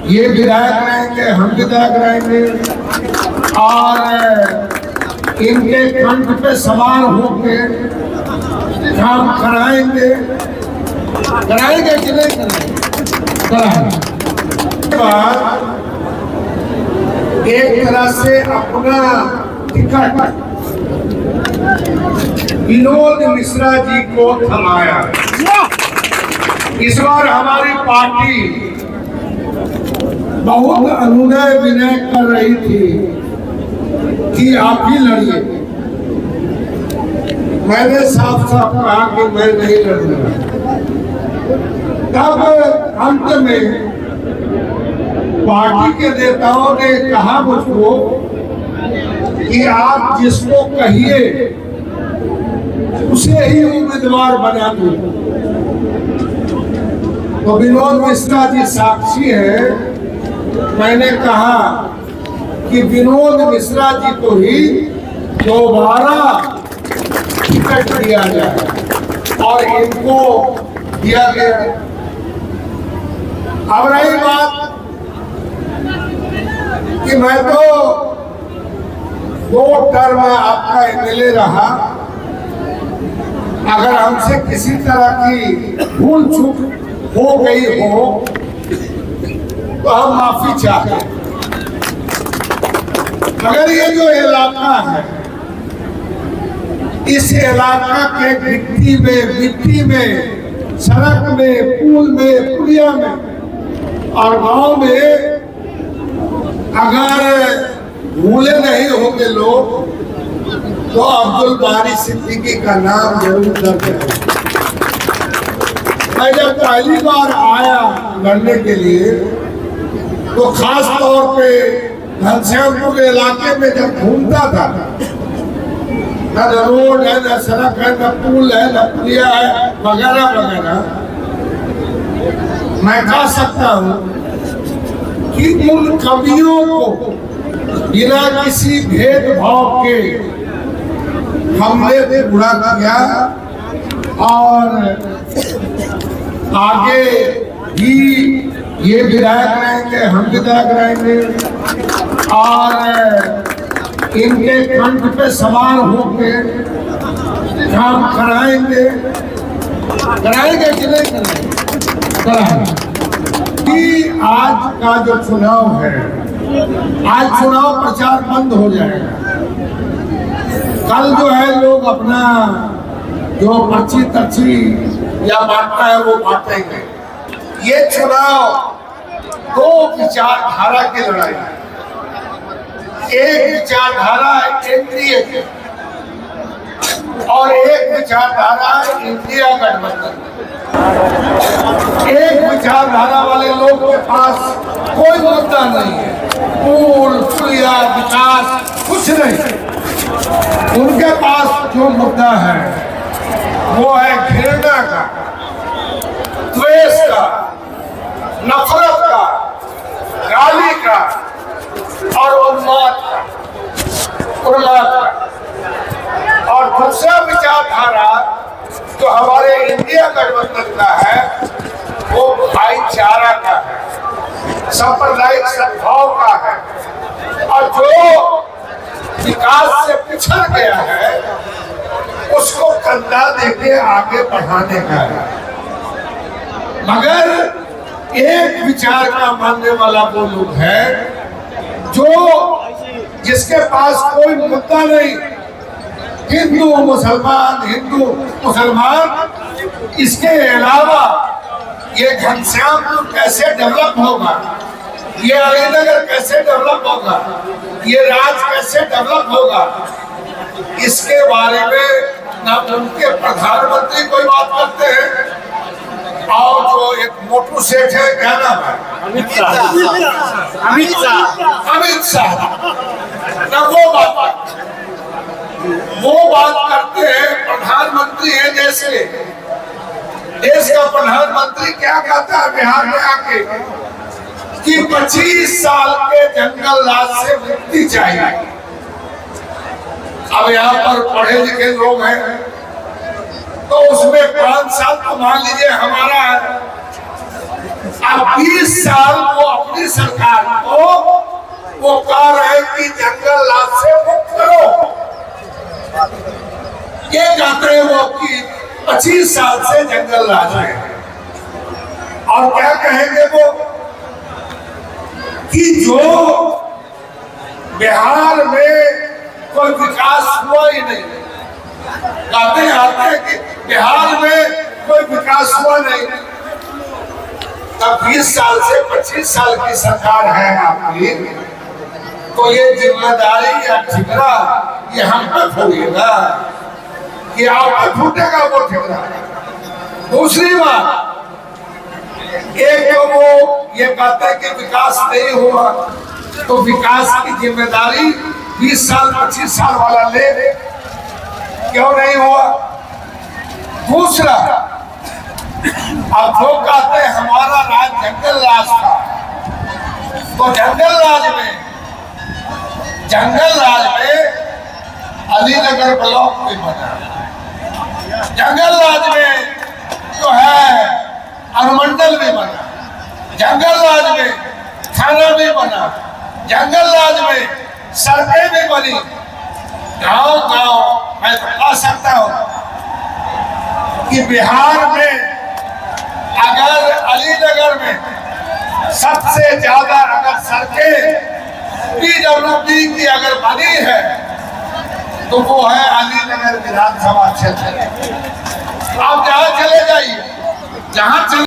ये विधायक रहेंगे, हम विधायक रहेंगे और इनके कंठ पे सवार होके काम कराएंगे कि नहीं कराएंगे। एक तरह से अपना टिकट विनोद मिश्रा जी को थमाया। इस बार हमारी पार्टी बहुत अनुनय विनय कर रही थी कि आप ही लड़िए। मैंने साफ साफ कहा कि मैं नहीं लड़ूंगा। तब अंत में पार्टी के नेताओं ने कहा मुझको कि आप जिसको कहिए उसे ही उम्मीदवार बना दो। तो विनोद मिश्रा जी साक्षी है। मैंने कहा कि विनोद मिश्रा जी को ही दोबारा टिकट दिया जाए और इनको दिया गया। अब रही बात कि मैं तो 2 टर्म आपका एमएलए रहा। अगर हमसे किसी तरह की भूल चूक हो गई हो तो हम माफी चाहते हैं। मगर ये जो इलाका है, इस इलाका के मिट्टी में, सड़क में, पुल में, पुलिया में और गांव में अगर भूले नहीं होंगे लोग तो अब्दुल बारी सिद्दीकी का नाम जरूर दर्ज है। मैं जब पहली बार आया लड़ने के लिए तो खास तौर पे घनश्यामपुर इलाके में जब घूमता था, न रोड है, न सड़क है, न पुल है, न पुलिया है, वगैरह वगैरह, मैं कह सकता हूँ कि उन कवियों को बिना किसी भेदभाव के हमने पूरा किया और आगे भी ये विधायक रहेंगे, हम विधायक रहेंगे और इनके कंठ पे सवार होके काम कराएंगे कि नहीं कराएंगे। आज का जो चुनाव है, आज चुनाव प्रचार बंद हो जाएगा। कल जो है लोग अपना जो पर्ची तर्ची या बांटना है वो बांटेंगे। ये चुनाव 2 विचारधारा की लड़ाई है। एक विचारधारा केंद्रीय की और एक विचारधारा इंडिया गठबंधन। एक विचारधारा वाले लोग के पास कोई मुद्दा नहीं है, पुल पुलिया विकास कुछ नहीं। उनके पास जो मुद्दा है वो है घृणा का, द्वेष का, नफरत का, गाली का और उन्माद का। और दूसरा विचारधारा जो हमारे इंडिया गठबंधन का है वो भाईचारा का है, सांप्रदायिक सद्भाव का है और जो विकास से पिछड़ गया है उसको कंधा देके आगे बढ़ाने का है। मगर एक विचार का मानने वाला वो लोग है जो जिसके पास कोई मुद्दा नहीं, हिंदू मुसलमान, इसके अलावा ये घनश्यामपुर कैसे डेवलप होगा, ये अलीनगर कैसे डेवलप होगा, ये राज कैसे डेवलप होगा, इसके बारे में ना उनके प्रधानमंत्री कोई बात करते हैं और जो एक मोटू सेठ है, क्या नाम है, अमित शाह, ना वो बात करते हैं। प्रधानमंत्री है जैसे देश का प्रधानमंत्री क्या कहता है बिहार में आके कि 25 साल के जंगल राज से मुक्ति चाहिए। अब यहाँ पर पढ़े लिखे लोग हैं तो उसमें 5 साल तो मान लीजिए हमारा है। अब 20 साल वो अपनी सरकार को वो कह रहे कि जंगल राज से मुक्त करो। ये कहते हैं वो कि 25 साल से जंगल राज है। और क्या कहेंगे वो कि जो बिहार में कोई विकास हुआ ही नहीं। कहते आते कि बिहार में कोई विकास हुआ नहीं। तब 20 साल से 25 साल की सरकार है आपकी, तो ये जिम्मेदारी या ठिकरा ये हम पे फूटेगा, कि आप पे फूटेगा वो ठिकरा। दूसरी बात, एक तो वो ये कहते हैं कि विकास नहीं हुआ, तो विकास की जिम्मेदारी 20 साल 25 साल वाला ले, क्यों नहीं हुआ? दूसरा, अब जो कहते हैं हमारा राज जंगल राज था, तो जंगल राज में अलीनगर ब्लॉक भी बना, जंगल राज में जो है अनुमंडल भी बना, जंगल राज में थाना भी बना, जंगल राज में सड़कें भी बनी। गांव मैं तो कह सकता हूं कि बिहार में अगर अलीनगर में सबसे ज्यादा अगर सड़कें पीडब्ल्यूडी की अगर बनी है तो वो है अलीनगर विधानसभा क्षेत्र। आप जहां चले जाइए, जहां